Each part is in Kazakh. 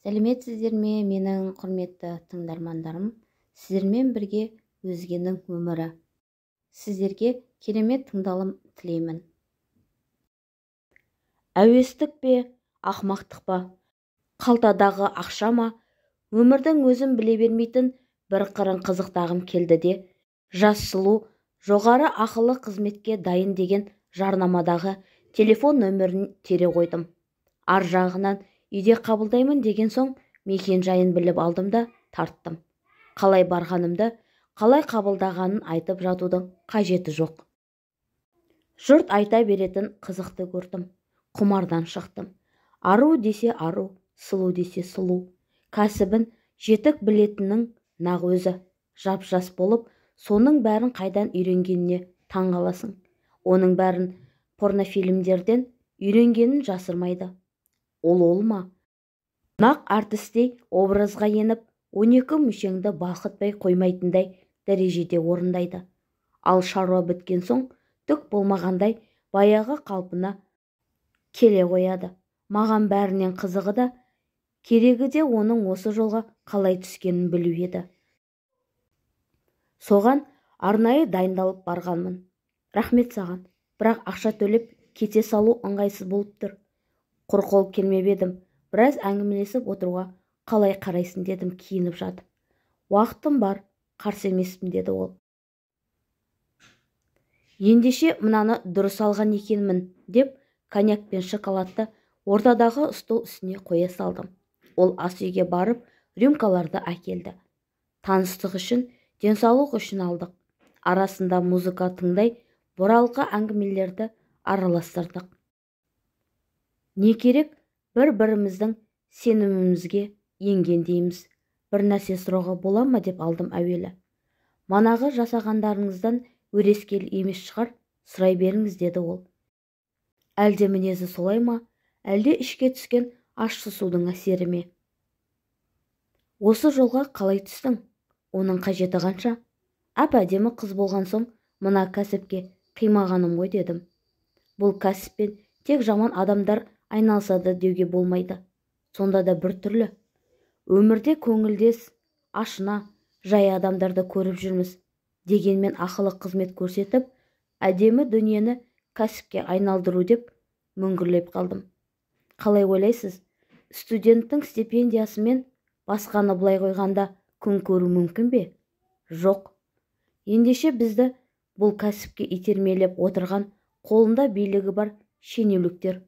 Сәлеметсіздер ме, менің құрметті тыңдармандарым? Сіздермен бірге өзгенің өмірі. Сіздерге керемет тыңдалым тілеймін. Әуестік пе, ақмақтық па, қалтадағы ақша ма, өмірдің өзін біле бермейтін бір қырын қызықтағым келді де, жас сұлу, жоғары ақылы қызметке дайын деген жарнамадағы телефон нөмірін тере қойдым. Ар жағынан үйде қабылдаймын деген соң мекен жайын біліп алдым да тарттым. Қалай барғанымды, қалай қабылдағанын айтып жатудың қажеті жоқ. Жұрт айта беретін қызықты көрдім. Құмардан шықтым. Ару десе ару, сұлу десе сұлу. Кәсібін жетік білетіннің нақ өзі. Жап-жас болып, соның бәрін қайдан үйренгеніне таң қаласың. Оның бәрін порнофильмдерден үйренгенін жасырмайды. Ол ма? Нақ артистей образға еніп, 12 мүшеңді балқытпай қоймайтындай дәрежеде орындайды. Ал шаруа біткен соң, түк болмағандай баяғы қалпына келе қояды. Маған бәрінен қызығы да, керегі де оның осы жолға қалай түскенін білу еді. Соған арнайы дайындалып барғанмын. Рахмет саған, бірақ ақша төлеп кете салу ыңғайсыз болып тұр. Құр қол келмеп едім. Біраз әңгімелесіп отыруға қалай қарайсың дедім киініп жатып. Уақытым бар, қарсы емеспін деді ол. Ендеше мынаны дұрыс алған екенмін деп коньяк пен шоколадты ортадағы стол үстіне қоя салдым. Ол ас үйге барып рюмкаларды әкелді. Таныстық үшін, денсаулық үшін алдық. Арасында музыка тыңдай, бұралқы әңгімелерді араластырдық. Не керек? Бір-біріміздің сенімімізге енгендейміз. Бір нәрсе сұрауға бола ма деп алдым әуелі. Манағы жасағандарыңыздан өрескел емес шығар, сұрай беріңіз деді ол. Әлде мінезі солай ма, әлде ішке түскен ащы судың әсері ме? Осы жолға қалай түстің? Оның қажеті қанша? Әп-әдемі қыз болған соң, мына кәсіпке қимағаным ғой дедім. Бұл кәсіппен тек жаман адамдар айналысады деуге болмайды. Сонда да бір түрлі. Өмірде көңілдес, ашына, жай адамдарды көріп жүрміз. Дегенмен ақылы қызмет көрсетіп, әдемі дүниені кәсіпке айналдыру деп мүңгірлеп қалдым. Қалай ойлайсыз? Студенттің стипендиясымен басқаны былай қойғанда күн көру мүмкін бе? Жоқ. Ендеше бізді бұл кәсіпке итермелеп отырған қолында билігі бар шенеуліктер.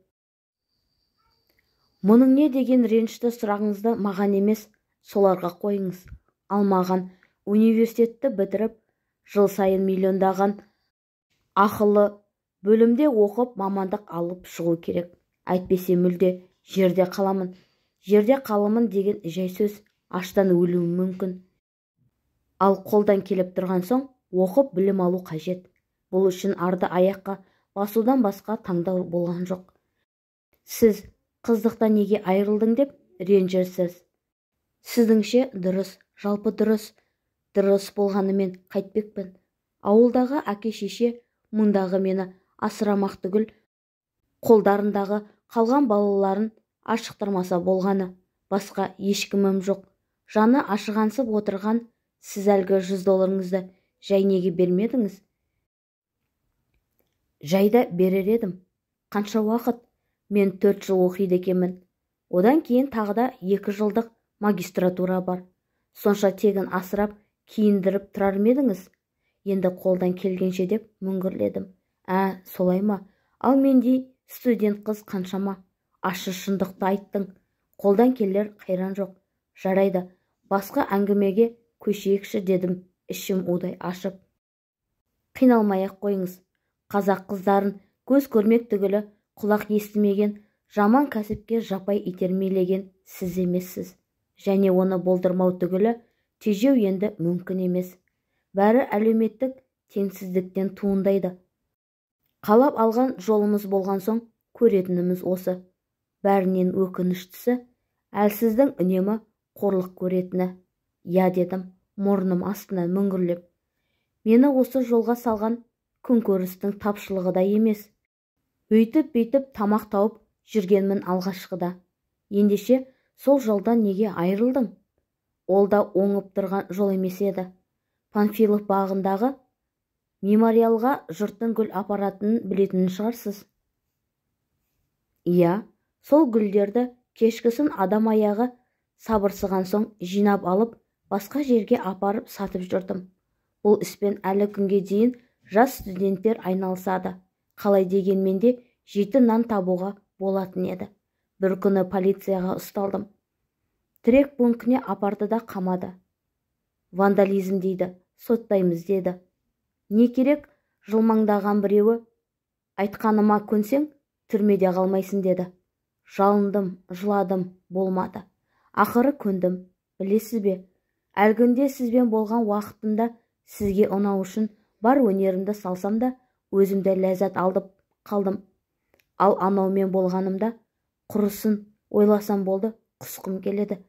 Мұның не деген ренішті сұрағыңызды маған емес, соларға қойыңыз. Ал маған университетті бітіріп, жыл сайын миллиондаған ақылы бөлімде оқып мамандық алып шығу керек. Әйтпесе мүлде жерде қаламын. Жерде қаламын деген жай сөз, аштан өлуім мүмкін. Ал қолдан келіп тұрған соң, оқып білім алу қажет. Бұл үшін арды аяққа басудан басқа таңдау болған жоқ. Сіз қыздықтан неге айырылдың деп ренжірсіз. Сіздің дұрыс, жалпы дұрыс. Дұрыс болғанымен қайтпекпін. Ауылдағы әке-шеше мұндағы мені асырамақ түгіл, қолдарындағы қалған балаларын ашықтырмаса болғаны. Басқа ешкімім жоқ. Жаны ашығансып отырған сіз әлгі $100 жай неге бермедіңіз? Жайда берер едім. Қанша уақыт? Мен 4 жыл оқиды екенмін. Одан кейін тағы да 2 жылдық магистратура бар. Сонша тегін асырап, киіндіріп тұрар медіңіз? Енді қолдан келгенше деп мүңгірледім. Солай ма? Ал мендей студент қыз қаншама? Ашы шындықты айттың. Қолдан келер қайран жоқ. Жарайды, басқа әңгімеге көшейікші дедім, ішім удай ашып. Қиналмай-ақ қойыңыз. Қазақ қыздарын көз көрмек түгілі құлақ естімеген, жаман кәсіпке жапай итермелеген сіз емессіз. Және оны болдырмау түгілі тежеу енді мүмкін емес. Бәрі әлеуметтік теңсіздіктен туындайды. Қалап алған жолымыз болған соң көретініміз осы. Бәрінен өкініштісі, әлсіздің үнемі қорлық көретіні. Я дедім, мұрным астына мүңгірлеп. Мені осы жолға салған күнкөрістің тапшылығы да емес. Өйтіп-бүйтіп тамақ тауып жүргенмін алғашқыда. Ендеше сол жолдан неге айырылдың? Ол да оңып тұрған жол емес еді. Панфилов бағындағы мемориалға жұрттың гүл апаратынын білетінін шығарсыз. Иә, сол гүлдерді кешкісін адам аяғы сабырсыған соң жинап алып, басқа жерге апарып сатып жүрдім. Бұл іспен әлі күнге дейін жас студенттер айналысады. Қалай дегенмен де 7 нан табуға болатын еді. Бір күні полицияға ұсталдым. Тірек пунктіне апарды да қамады. Вандализм дейді, соттаймыз деді. Не керек, жылмаңдаған біреуі, айтқаныма көнсең, түрмеде қалмайсың деді. Жалындым, жыладым, болмады. Ақыры көндім, білесіз бе? Әлгінде сізбен болған уақытымда сізге ұнау үшін бар өнерімді салсам да, өзімді ләззат алдып қалдым. Ал анаумен болғанымда, құрысын ойласам болды, құсқым келеді.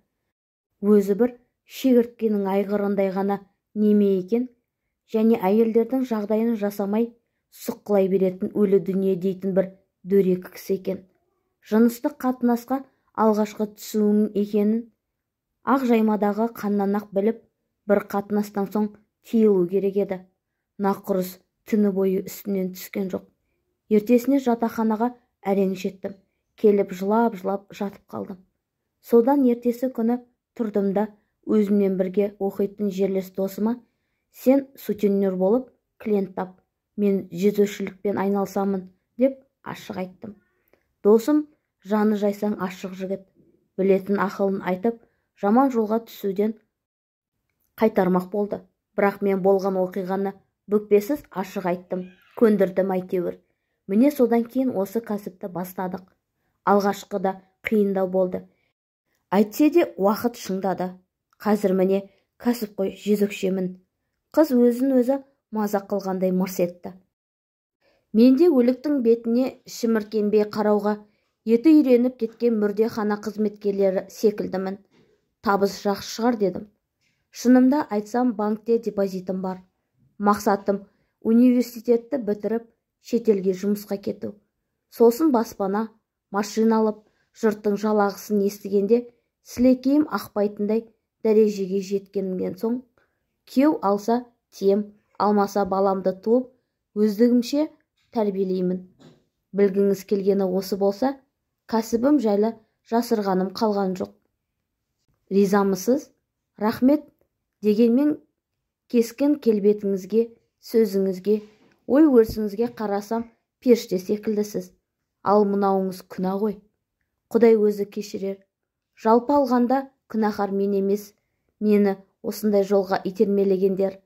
Өзі бір шегірткенің айғырындай ғана неме екен, және әйелдердің жағдайын жасамай сұққылай беретін өлі дүние дейтін бір дөрекі кісі екен. Жыныстық қатынасқа алғашқы түсуім екенін ақ жаймадағы қаннан-ақ біліп, бір қатынастан соң тиылу керек еді. Нақұрыс түні бойы үстінен түскен жоқ. Ертесіне жатақханаға әрең жеттім. Келіп жылап-жылап жатып қалдым. Содан ертесі күні тұрдым да өзіммен бірге оқитын жерлес досыма, сен сутенер болып клиент тап, мен жүзушілікпен айналысамын деп ашық айттым. Досым жаны жайсаң ашық жігіт, білетін ақылын айтып, жаман жолға түсуден қайтармақ болды. Бірақ мен болған оқиғаны бүкпесіз ашық айттым, көндірдім әйтеуір. Міне содан кейін осы кәсіпті бастадық. Алғашқыда қиындау болды. Әйтсе де уақыт шыңдады. Қазір міне кәсіпқой жезөкшемін. Қыз өзін-өзі мазақ қылғандай мырс етті. Менде өліктің бетіне шіміркенбей қарауға еті үйреніп кеткен мүрдехана қызметкерлері секілдімін. Табыс жақсы шығар дедім. Шынымда айтсам, банкте депозитім бар. Мақсатым университетті бітіріп, шетелге жұмысқа кету. Сосын баспана, машина алып, жұрттың жалағысын естігенде сілекейім ақпайтындай дәрежеге жеткеннен соң, күйеу алса тием, алмаса баламды туып, өздігімше тәрбиелеймін. Білгіңіз келгені осы болса, кәсібім жайлы жасырғаным қалған жоқ. Ризамысыз? Рахмет. Дегенмен кескен келбетіңізге, сөзіңізге, ой-өрісіңізге қарасам, періште секілдісіз. Ал мынауыңыз күнә ғой. Құдай өзі кешірер. Жалпы алғанда күнәһар мен емес, мені осындай жолға итермелегендер.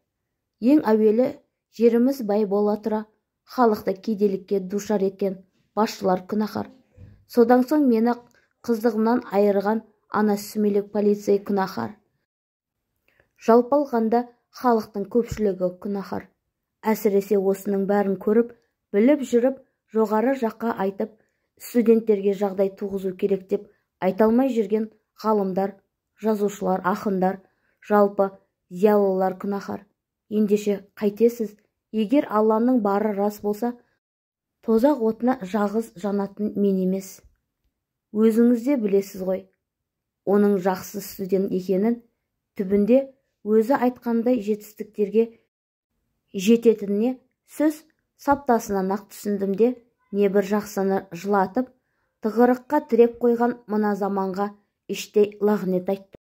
Ең әуелі жеріміз бай бола тұра, халықты кедейлікке душар еткен басшылар күнәһар. Содан соң мені қыздығымнан айырған ана сүмелек полицей күнәһар. Жалпы алғанда халықтың көпшілігі күнәһар. Әсіресе осының бәрін көріп, біліп жүріп, жоғары жаққа айтып, студенттерге жағдай туғызу керек деп айталмай жүрген ғалымдар, жазушылар, ақындар, жалпы зиялылар күнәһар. Ендеше қайтесіз? Егер Алланың бары рас болса, тозақ отына жалғыз жанатын мен емес. Өзіңіз де білесіз ғой, оның жақсы студент екенін, түбінде өзі айтқандай жетістіктерге жететініне сөз саптасынан ақ түсіндім де, небір жақсыны жылатып, тығырыққа тіреп қойған мына заманға іштей лағнет айттым.